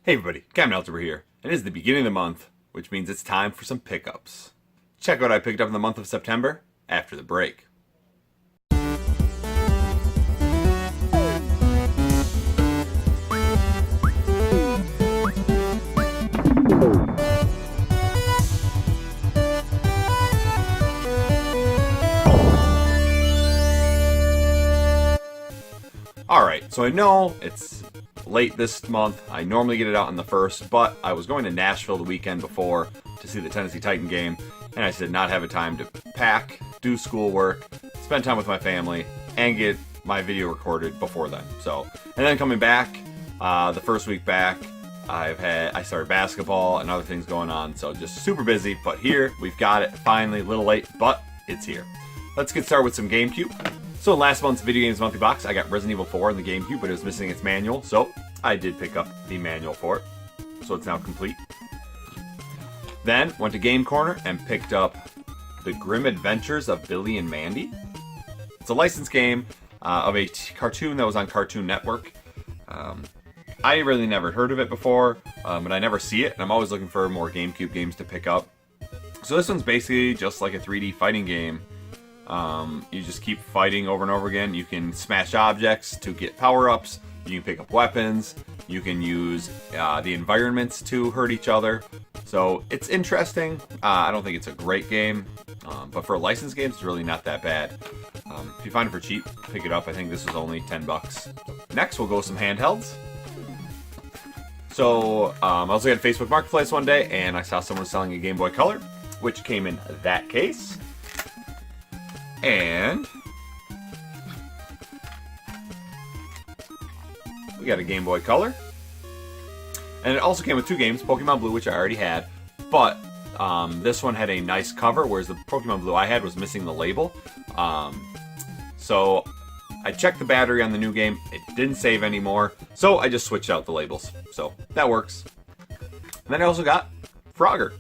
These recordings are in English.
Hey everybody, Captain Algebra here, and it is the beginning of the month, which means it's time for some pickups. Check out what I picked up in the month of September after the break. Alright, so I know it's late this month. I normally get it out on the 1st, but I was going to Nashville the weekend before to see the Tennessee Titan game, and I did not have a time to pack, do schoolwork, spend time with my family, and get my video recorded before then. So, and then coming back, the first week back, I started basketball and other things going on, so just super busy, but here, we've got it, finally, a little late, but it's here. Let's get started with some GameCube. So in last month's Video Games Monthly Box, I got Resident Evil 4 in the GameCube, but it was missing its manual, so I did pick up the manual for it. So it's now complete. Then, went to Game Corner and picked up The Grim Adventures of Billy and Mandy. It's a licensed game of a cartoon that was on Cartoon Network. I really never heard of it before, but I never see it, and I'm always looking for more GameCube games to pick up. So this one's basically just like a 3D fighting game. You just keep fighting over and over again. You can smash objects to get power-ups. You can pick up weapons. You can use the environments to hurt each other. So it's interesting. I don't think it's a great game, but for a licensed game, it's really not that bad. If you find it for cheap, pick it up. I think this was only 10 bucks. Next, we'll go with some handhelds. So I was looking at Facebook Marketplace one day, and I saw someone selling a Game Boy Color, which came in that case. And we got a Game Boy Color. And it also came with two games, Pokemon Blue, which I already had, but this one had a nice cover, whereas the Pokemon Blue I had was missing the label. So I checked the battery on the new game, it didn't save anymore, so I just switched out the labels. So that works. And then I also got Frogger.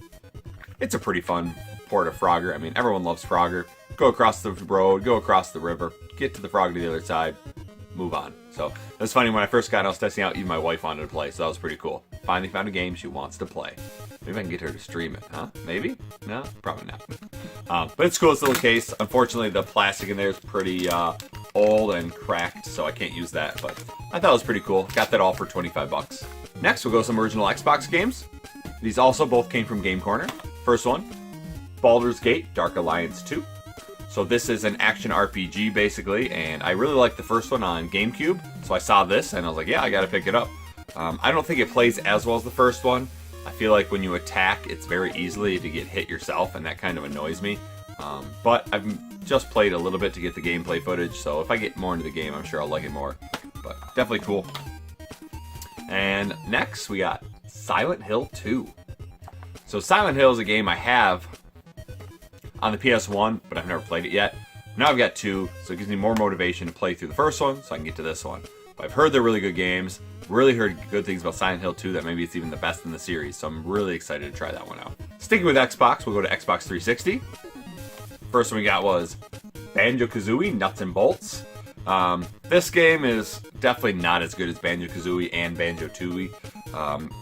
It's a pretty fun port of Frogger. I mean, everyone loves Frogger. Go across the road, go across the river, get to the frog to the other side, move on. So it was funny when I first got it, I was testing out, even my wife wanted to play, so that was pretty cool. Finally found a game she wants to play. Maybe I can get her to stream it, huh? Maybe? No? Probably not. But it's cool, it's a little case. Unfortunately, the plastic in there is pretty old and cracked, so I can't use that, but I thought it was pretty cool. Got that all for 25 bucks. Next, we'll go some original Xbox games. These also both came from Game Corner. First one, Baldur's Gate Dark Alliance 2. So this is an action RPG, basically, and I really liked the first one on GameCube, so I saw this, and I was like, yeah, I gotta pick it up. I don't think it plays as well as the first one. I feel like when you attack, it's very easily to get hit yourself, and that kind of annoys me. But I've just played a little bit to get the gameplay footage, so if I get more into the game, I'm sure I'll like it more. But definitely cool. And next, we got Silent Hill 2. So Silent Hill is a game I have on the PS1, but I've never played it yet. Now I've got two, so it gives me more motivation to play through the first one, so I can get to this one. But I've heard they're really good games, really heard good things about Silent Hill 2, that maybe it's even the best in the series, so I'm really excited to try that one out. Sticking with Xbox, we'll go to Xbox 360. First one we got was Banjo-Kazooie Nuts and Bolts. This game is definitely not as good as Banjo-Kazooie and Banjo-Tooie.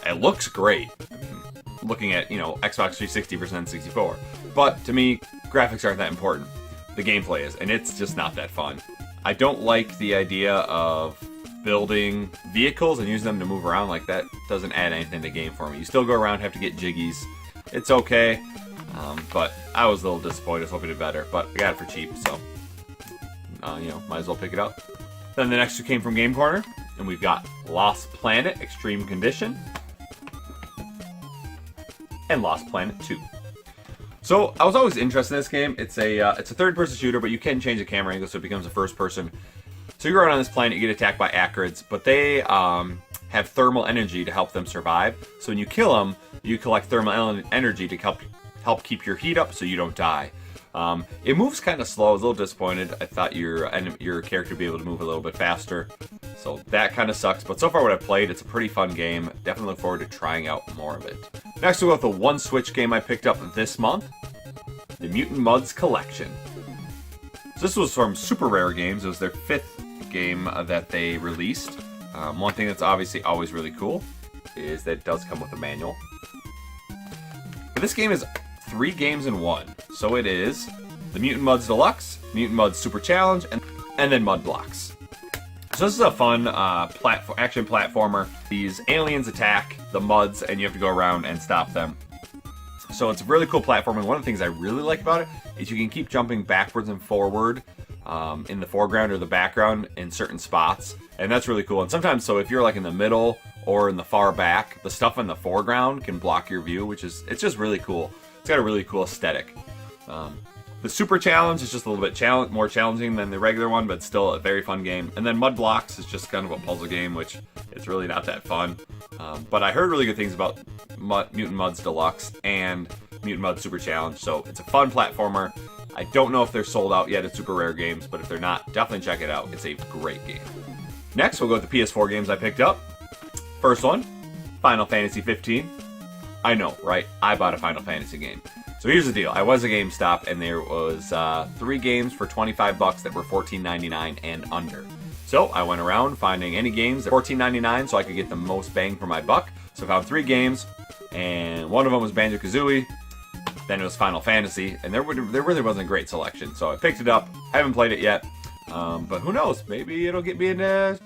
It looks great. I mean, looking at, Xbox 360 versus N64. But to me, graphics aren't that important. The gameplay is, and it's just not that fun. I don't like the idea of building vehicles and using them to move around. Like, that doesn't add anything to the game for me. You still go around, have to get jiggies. It's okay, but I was a little disappointed. I was hoping to do better, but I got it for cheap, so, might as well pick it up. Then the next two came from Game Corner, and we've got Lost Planet Extreme Condition and Lost Planet 2. So I was always interested in this game. It's a third-person shooter, but you can change the camera angle so it becomes a first-person. So you're out on this planet, you get attacked by acrids, but they have thermal energy to help them survive. So when you kill them, you collect thermal energy to help keep your heat up so you don't die. It moves kind of slow. I was a little disappointed. I thought your character would be able to move a little bit faster. So that kind of sucks. But so far what I've played, it's a pretty fun game. Definitely look forward to trying out more of it. Next we'll go with the one Switch game I picked up this month. The Mutant Mudds Collection. So this was from Super Rare Games. It was their 5th game that they released. One thing that's obviously always really cool is that it does come with a manual. But this game is 3 games in 1. So it is the Mutant Mudds Deluxe, Mutant Mudds Super Challenge, and then Mud Blocks. So this is a fun action platformer. These aliens attack the Mudds, and you have to go around and stop them. So it's a really cool platforming. One of the things I really like about it is you can keep jumping backwards and forward in the foreground or the background in certain spots, and that's really cool. And sometimes, so if you're like in the middle or in the far back, the stuff in the foreground can block your view, it's just really cool. It's got a really cool aesthetic. The Super Challenge is just a little bit more challenging than the regular one, but still a very fun game. And then Mud Blocks is just kind of a puzzle game, which it's really not that fun. But I heard really good things about Mutant Mudds Deluxe and Mutant Mudds Super Challenge, so it's a fun platformer. I don't know if they're sold out yet at Super Rare Games, but if they're not, definitely check it out. It's a great game. Next, we'll go with the PS4 games I picked up. First one, Final Fantasy 15. I know, right? I bought a Final Fantasy game. So here's the deal. I was at GameStop, and there was 3 games for $25 that were $14.99 and under. So I went around finding any games at $14.99 so I could get the most bang for my buck. So I found 3 games, and one of them was Banjo-Kazooie, then it was Final Fantasy, and there really wasn't a great selection. So I picked it up. I haven't played it yet, but who knows? Maybe it'll get me into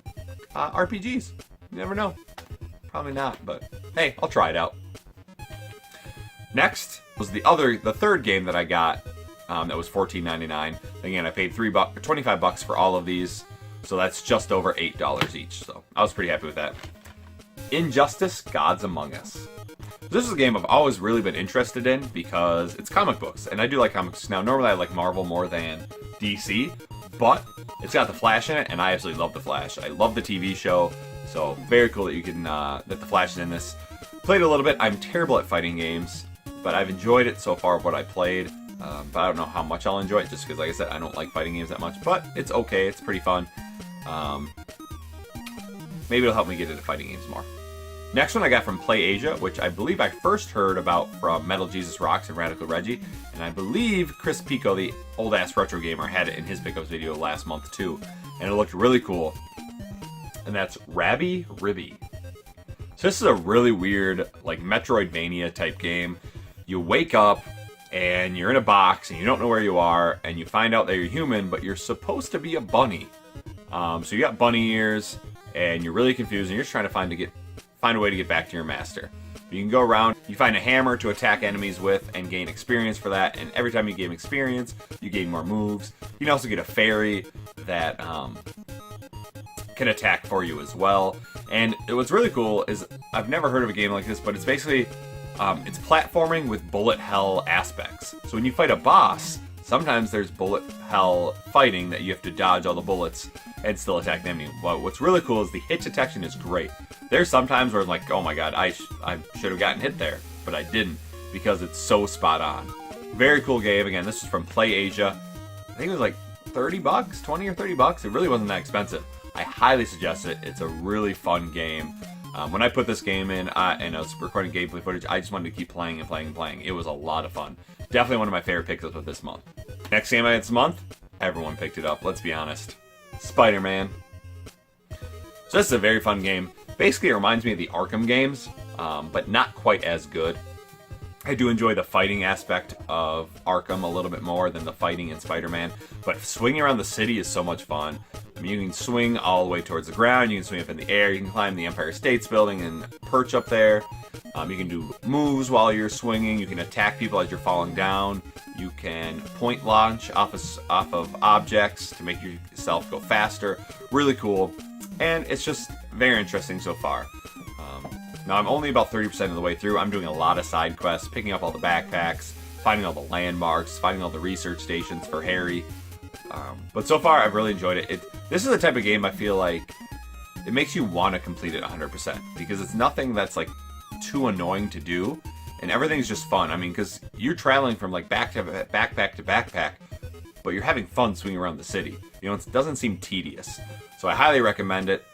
RPGs. You never know. Probably not, but hey, I'll try it out. Next was the third game that I got that was $14.99. Again, I paid $25 for all of these, so that's just over $8 each. So I was pretty happy with that. Injustice: Gods Among Us. This is a game I've always really been interested in because it's comic books, and I do like comics. Now, normally I like Marvel more than DC, but it's got the Flash in it, and I absolutely love the Flash. I love the TV show, so very cool that you can that the Flash is in this. Played a little bit. I'm terrible at fighting games, but I've enjoyed it so far of what I played. But I don't know how much I'll enjoy it, just because, like I said, I don't like fighting games that much. But it's okay. It's pretty fun. Maybe it'll help me get into fighting games more. Next one I got from Play Asia, which I believe I first heard about from Metal Jesus Rocks and Radical Reggie, and I believe Chris Pico, the old-ass retro gamer, had it in his pickups video last month too, and it looked really cool. And that's Rabby Ribby. So this is a really weird, like, Metroidvania type game. You wake up, and you're in a box, and you don't know where you are, and you find out that you're human, but you're supposed to be a bunny. So you got bunny ears, and you're really confused, and you're just trying to find a way to get back to your master. You can go around, you find a hammer to attack enemies with and gain experience for that, and every time you gain experience, you gain more moves. You can also get a fairy that can attack for you as well. And what's really cool is, I've never heard of a game like this, but it's basically, it's platforming with bullet hell aspects. So when you fight a boss, sometimes there's bullet hell fighting that you have to dodge all the bullets and still attack the enemy. But what's really cool is the hit detection is great. There's sometimes where I'm like, oh my god, I should have gotten hit there, but I didn't, because it's so spot on. Very cool game. Again, this is from Play Asia. I think it was like $30, 20 or $30. It really wasn't that expensive. I highly suggest it. It's a really fun game. When I put this game in and I was recording gameplay footage, I just wanted to keep playing and playing and playing. It was a lot of fun. Definitely one of my favorite pickups of this month. Next game I had this month, everyone picked it up, let's be honest. Spider-Man. So this is a very fun game. Basically, it reminds me of the Arkham games, but not quite as good. I do enjoy the fighting aspect of Arkham a little bit more than the fighting in Spider-Man, but swinging around the city is so much fun. I mean, you can swing all the way towards the ground, you can swing up in the air, you can climb the Empire State Building and perch up there. You can do moves while you're swinging, you can attack people as you're falling down, you can point launch off of objects to make yourself go faster. Really cool, and it's just very interesting so far. Now I'm only about 30% of the way through. I'm doing a lot of side quests, picking up all the backpacks, finding all the landmarks, finding all the research stations for Harry. But so far, I've really enjoyed it. This is the type of game I feel like it makes you want to complete it 100%, because it's nothing that's like too annoying to do, and everything's just fun. I mean, because you're traveling from like backpack to backpack, but you're having fun swinging around the city. You know, it doesn't seem tedious. So I highly recommend it.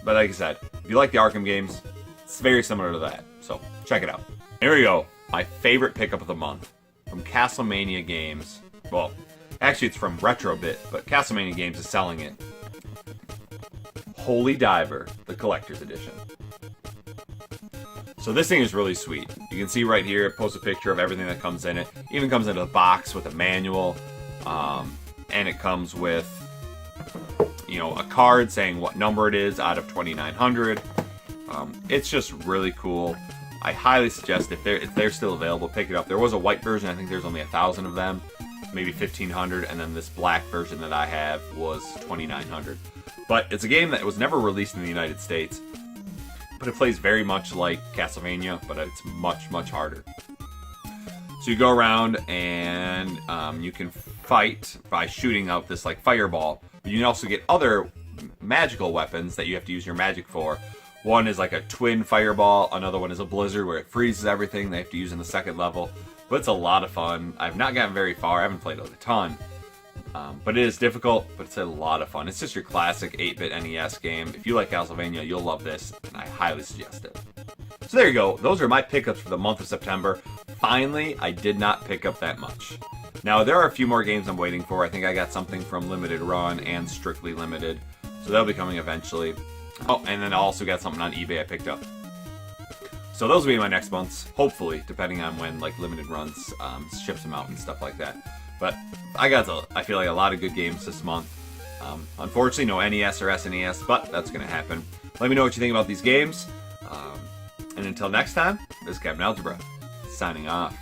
But like I said, if you like the Arkham games, it's very similar to that. So check it out. Here we go. My favorite pickup of the month from Castlemania Games. Well, actually it's from Retrobit, but Castlemania Games is selling it. Holy Diver, the Collector's Edition. So this thing is really sweet. You can see right here, it posts a picture of everything that comes in it. Even comes in a box with a manual, and it comes with, you know, a card saying what number it is out of 2,900. It's just really cool. I highly suggest if they're still available, pick it up. There was a white version. I think there's only 1,000 of them, maybe 1,500, and then this black version that I have was 2,900. But it's a game that was never released in the United States. But it plays very much like Castlevania, but it's much, much harder. So you go around and you can fight by shooting out this like fireball. But you can also get other magical weapons that you have to use your magic for. One is like a twin fireball, another one is a blizzard where it freezes everything they have to use in the second level. But it's a lot of fun. I've not gotten very far, I haven't played a ton. But it is difficult, but it's a lot of fun. It's just your classic 8-bit NES game. If you like Castlevania, you'll love this, and I highly suggest it. So there you go. Those are my pickups for the month of September. Finally, I did not pick up that much. Now, there are a few more games I'm waiting for. I think I got something from Limited Run and Strictly Limited, so that'll be coming eventually. Oh, and then I also got something on eBay I picked up. So those will be my next months, hopefully, depending on when like Limited Runs ships them out and stuff like that. But I feel like a lot of good games this month. Unfortunately, no NES or SNES, but that's going to happen. Let me know what you think about these games. And until next time, this is Captain Algebra, signing off.